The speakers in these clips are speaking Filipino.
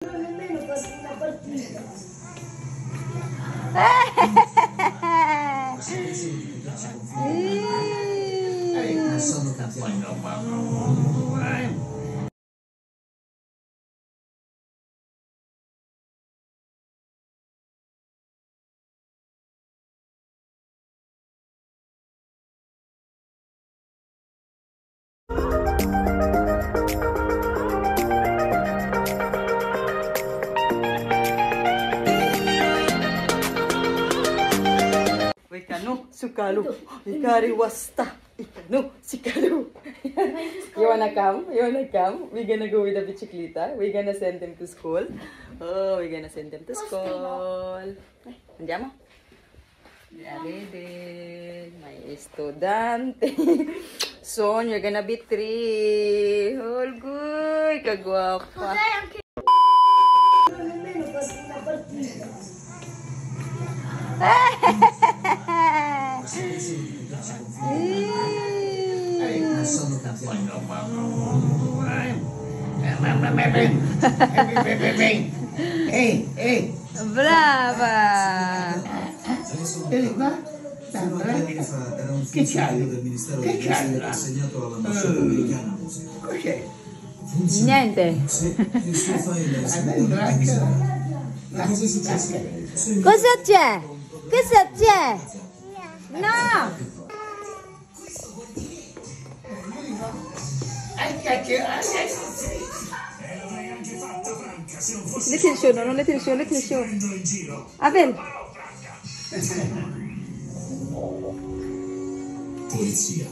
Nemmeno una partita. Ikanu sukalu, ikari wasta, ikanu sukalu. You wanna come? You wanna come? We're gonna go with the bicicleta. We're gonna send them to school. Oh, we're gonna send them to school. Andiamo? Ready, my estudyante. Son, you're gonna be 3. All good, kagwapa. Nemmeno una partita. Brava! Che c'hai? Che c'hai? Assegnato all'ambasciata americana. Cos'è? Niente. Il suo file è cosa è successo? Cosa c'è? Cosa c'è? No! Little show, no, little show, little show. Abel. Polizia.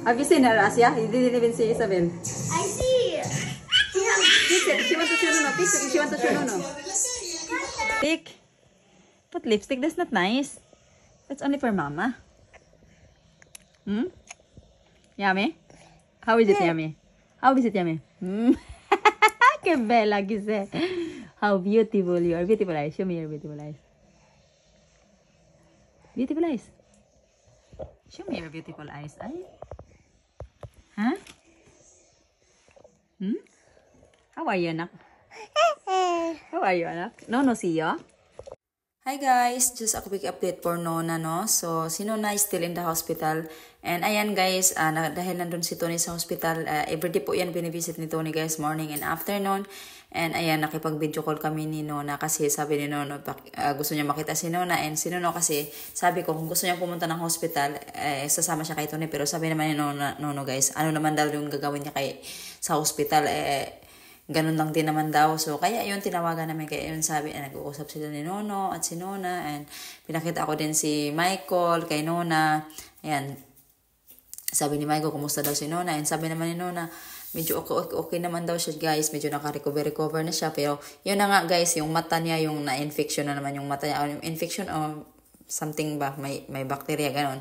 Have you seen her, Asia? You didn't even see Isabel. I see. She wants to show no. Pick. She wants to show no. Pick. Put lipstick. That's not nice. That's only for Mama. Hmm? Yummy? How is it yummy? How is it yummy? Hmm? Que bella que say. How beautiful you are. Beautiful eyes. Show me your beautiful eyes. Beautiful eyes. Show me your beautiful eyes. Ay. Huh? Hmm? How are you, anak? How are you, anak? No, see you? Hi guys, just a quick update for Nona, no? So, si Nona is still in the hospital. And ayan guys, dahil nandun si Tony sa hospital, everyday po yan binivisit ni Tony guys, morning and afternoon. And ayan, nakipag-video call kami ni Nona kasi sabi ni Nona, gusto niya makita si Nona. And si Nona kasi, sabi ko, kung gusto niya pumunta ng hospital, sasama siya kay Tony. Pero sabi naman ni Nona guys, ano naman daw yung gagawin niya sa hospital, ganun lang din naman daw. So, kaya yun, tinawagan namin. Kaya yun, sabi, nag-uusap sila ni Nono at si Nona. And pinakita ko din si Michael kay Nona. Ayan. Sabi ni Michael, kumusta daw si Nona? And sabi naman ni Nona, medyo okay naman daw siya, guys. Medyo naka-recover na siya. Pero, yun na nga, guys, yung mata niya, yung na-infection na naman yung mata niya. Yung infection o something ba, may bacteria, ganon.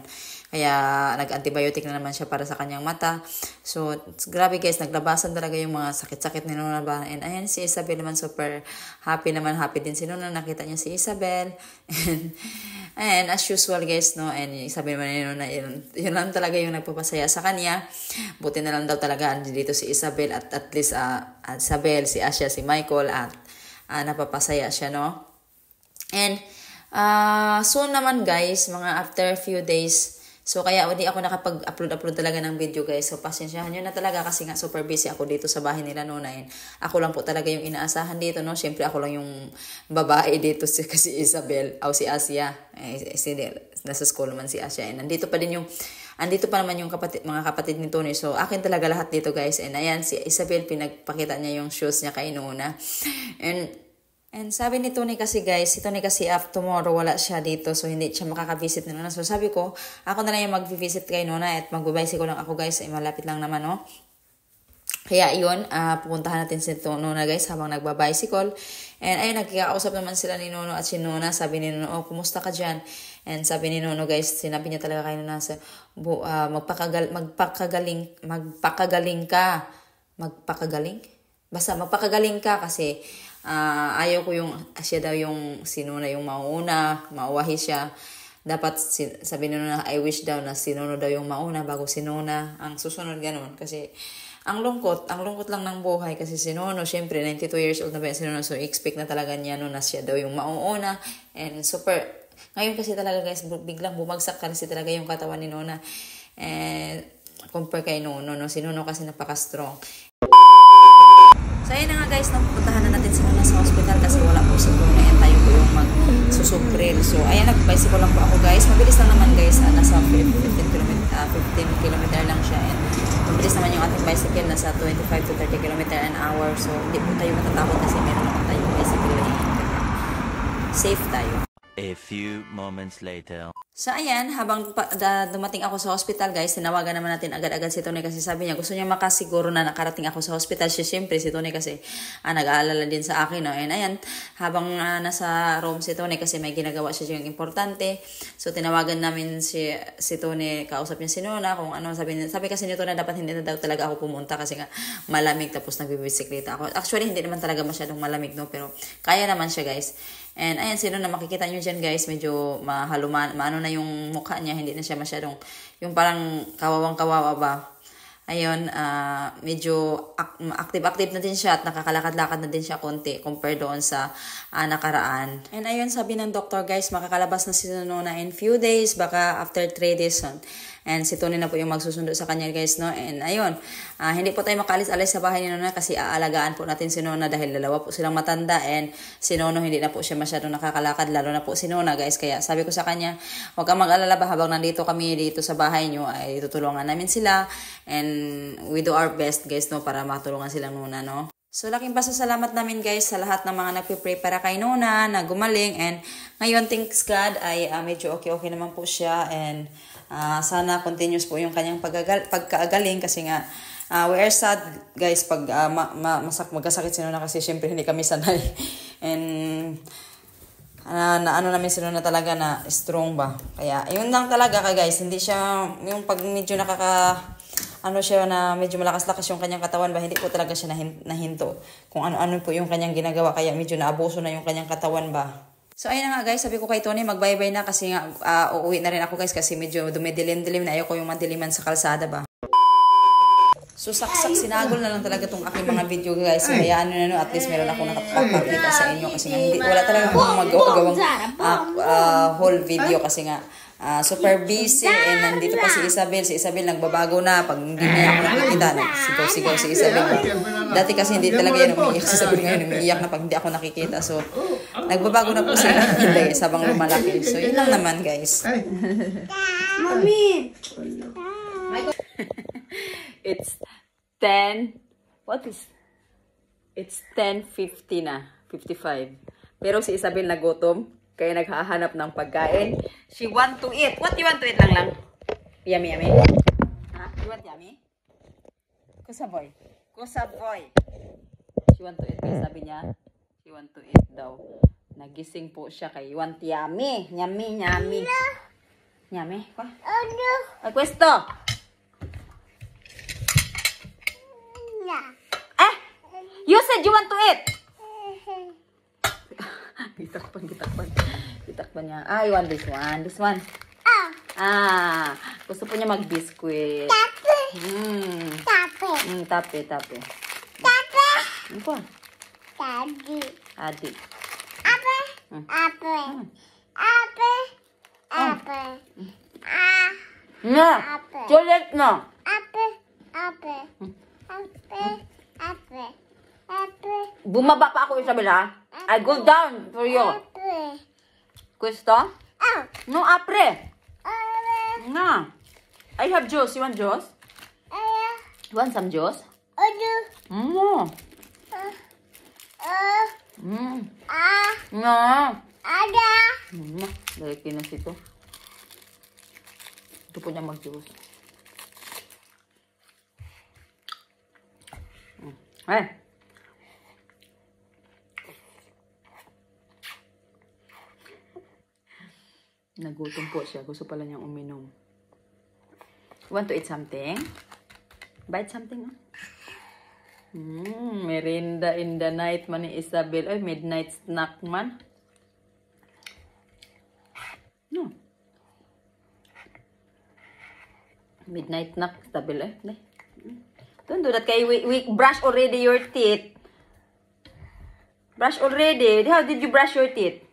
Kaya, nag-antibiotic na naman siya para sa kanyang mata. So, grabe guys, naglabasan talaga yung mga sakit-sakit ni Nona ba. And ayan, si Isabel naman super happy naman. Happy din si Nona. Nakita niya si Isabel. And as usual guys, no. And Isabel naman ni Nona, yun lang talaga yung nagpapasaya sa kanya. Buti na lang daw talaga dito si Isabel. At least, Isabel, si Asya, si Michael. At napapasaya siya, no. And, soon naman guys, mga after few days, so kaya hindi ako nakapag-upload talaga ng video guys. So pasensyahan nyo na talaga kasi nga super busy ako dito sa bahay nila Nona. Ako lang po talaga yung inaasahan dito, no. Siyempre ako lang yung babae dito kasi Isabel o si Asia. Nasa school naman si Asia. And andito pa naman yung mga kapatid ni Tony. So akin talaga lahat dito guys. And ayan si Isabel, pinagpakita niya yung shoes niya kay Nona. And sabi ni Tony kasi guys, si Tony kasi tomorrow wala siya dito, so hindi siya makaka-visit ni Nona. So sabi ko, ako na lang yung mag-visit kay Nona at mag-bicycle lang ako guys, malapit lang naman, no. Kaya yun, pupuntahan natin si Nona guys habang nagba-bicycle. And ayun, nagkakausap naman sila ni Nono at si Nona. Sabi ni Nono, kumusta ka dyan? And sabi ni Nono guys, sinabi niya talaga kay Nona, magpakagaling ka. Magpakagaling? Basta magpakagaling ka kasi ayaw ko yung siya daw yung sinuna yung mauna, mauwahi siya. dapat sabi ni Nona, I wish daw na si Nono daw yung mauna bago si Nona ang susunod, ganun. Kasi ang lungkot lang ng buhay kasi si Nono, syempre 92 years old na ba si Nono, so expect na talaga niya no na siya daw yung mauuna. And super, ngayon kasi talaga guys, biglang bumagsak kasi talaga yung katawan ni Nona. And compare kay Nono, no? Si Nono kasi napaka-strong. So ayun na nga guys, napupuntahan na natin si Nona sa hospital kasi wala po si Nona and tayo po yung magsusupril. So ayan, nag-bicycle lang po ako guys. Mabilis lang naman guys, nasa 15 kilometer lang siya. And mabilis naman yung ating bicycle, nasa 25 to 30 kilometer an hour. So hindi po tayo matatakot kasi meron naman tayong bicycle lane. Safe tayo. A few moments later. So ayan, habang dumating ako sa hospital guys, tinawagan naman natin agad-agad si Tony kasi sabi niya gusto niya makasiguro na nakarating ako sa hospital. Siya siyempre si Tony kasi nag-aalala din sa akin. No? And ayan, habang nasa room si Tony kasi may ginagawa siya yung importante. So tinawagan namin si Tony, kausap niya si Nona kung ano. Sabi kasi ni Tony dapat hindi na daw talaga ako pumunta kasi nga malamig tapos nagbibisikleta ako. Actually hindi naman talaga masyadong malamig no, pero kaya naman siya guys. And ayan, sino na makikita nyo dyan guys, medyo maano na yung mukha niya, hindi na siya masyadong, yung parang kawawang-kawawa ba. Ayun, medyo active-active na din siya at nakakalakad-lakad na din siya konti compare doon sa nakaraan. And ayun, sabi ng doctor guys, makakalabas na si Nona in few days, baka after 3 days on. And si Tony na po yung magsusundo sa kanya guys, no? And ayun, hindi po tayo makaalis-alis sa bahay ni Nona kasi aalagaan po natin si Nona dahil dalawa po silang matanda and si Nono hindi na po siya masyadong nakakalakad, lalo na po si Nona guys. Kaya sabi ko sa kanya, huwag kang mag-alala ba habang nandito kami dito sa bahay nyo ay tutulungan namin sila and we do our best guys, no? Para matulungan silang Nona, no? So, laking pasasalamat namin guys sa lahat ng mga nagpipray para kay Nona na gumaling. And ngayon, thanks God, ay medyo okay naman po siya. And sana continuous po yung kanyang pagkagaling kasi nga we are sad guys pag magkasakit si Nona kasi syempre hindi kami sanay. And ano namin si Nona talaga na strong ba. Kaya yun lang talaga guys, hindi siya yung pag medyo siya na medyo malakas-lakas yung kanyang katawan ba, hindi po talaga siya nahinto kung ano po yung kanyang ginagawa, kaya medyo naabuso na yung kanyang katawan ba. So ayun na nga guys, sabi ko kay Tony mag-bye-bye na kasi nga uuwi na rin ako guys kasi medyo dumidilim-dilim na, ayoko yung madiliman sa kalsada ba. So saksak sinagol na lang talaga tong aking mga video guys. So kaya at least meron ako nakapakita sa inyo kasi nga wala talaga akong magawang whole video kasi nga super busy and nandito pa si Isabel. Si Isabel nagbabago na pag hindi niya ako nakikita. Sigaw-sigaw si Isabel. Dati kasi hindi talaga yan umiiyak. Si Isabel ngayon umiiyak na pag hindi ako nakikita. So nagbabago na po sila guys habang lumalaki. So yun lang naman guys. Mami! It's 10. What is? It's 10:50 na. 55. Pero si Isabel nagutom. Kaya naghahanap ng pagkain. She want to eat. What you want to eat lang? Yummy, yummy? Ha? You want yummy? Kusaboy. Kusaboy. She want to eat. Kaya sabi niya, she want to eat daw. Nagising po siya kay you want yummy. Yummy, yummy. Yummy? Kwa? Ano? Ay, questo. You said you want to eat. Gitakpan niya. I want this one. This one. Gusto po niya mag-biscuit. Tape. Tape. Tape. Ano po? Tadi. Adi. Ape. Ape. Ape. Ape. Na! Chocolate na! Ape. Ape. Ape. Ape. Ape. Bumaba pa ako, Isabel, ha? I go down for you. Ape. Questo? No, apre. Ape. Na. I have juice. You want juice? You want some juice? Ano? No. No. Ada. Dahil kinas ito. Ito po niya mag-juice. Nagutom po siya. Gusto pala niyang uminom. Want to eat something? Bite something, merinda in the night man ni Isabel. Ay, midnight snack man. No. Midnight knock. Stabil eh. Don't do that kay we brush already your teeth. Brush already. How did you brush your teeth?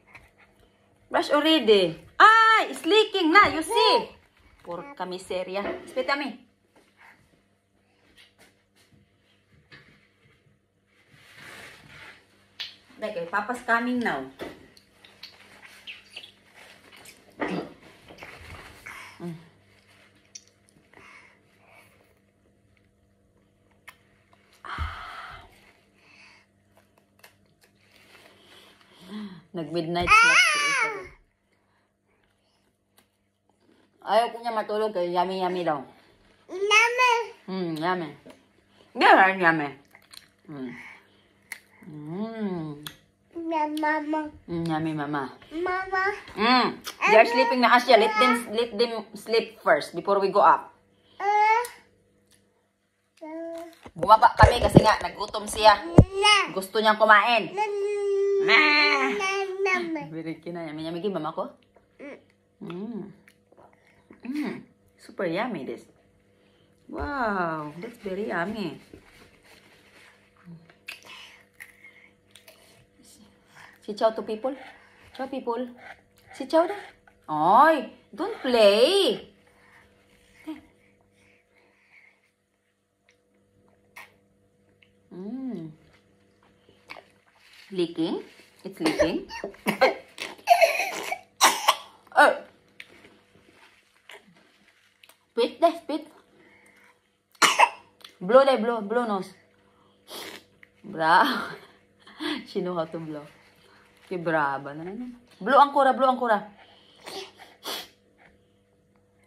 Brush already. Ay, it's leaking na. You see? Porca miseria. Spit kami. Okay, Papa's coming now. Nag-midnight snack si Isa. Ayaw ko niya matulog kaya yummy daw. Mama. Yummy. Ganyan, yummy. Mama. Yummy, mama. Mama. They're sleeping na Asya. Let them sleep first before we go up. Bumaba kami kasi nga nagutom siya. Gusto niyang kumain. Very cute na. Yummy game, mama ko. Super yummy this. Wow, that's very yummy. Say ciao to people. Ciao people. Say ciao na. Oy, don't play. Leaking? It's leaking. Oh. Spit deh, spit. Blow deh, blow nose. Bravo. She know how to blow. Okay, brava na naman. Blow ang kura.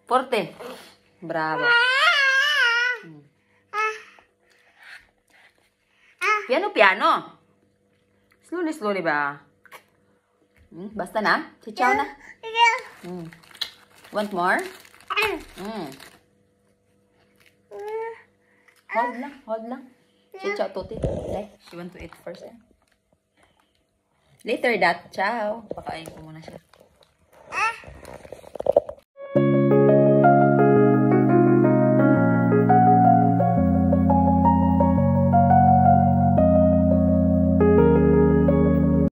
Forte. Bravo. Piano. Slowly ba? Basta na? Si ciao na? Want more? Hold lang. Si ciao tuti. She want to eat first. Later, ciao. Pakain ko muna siya.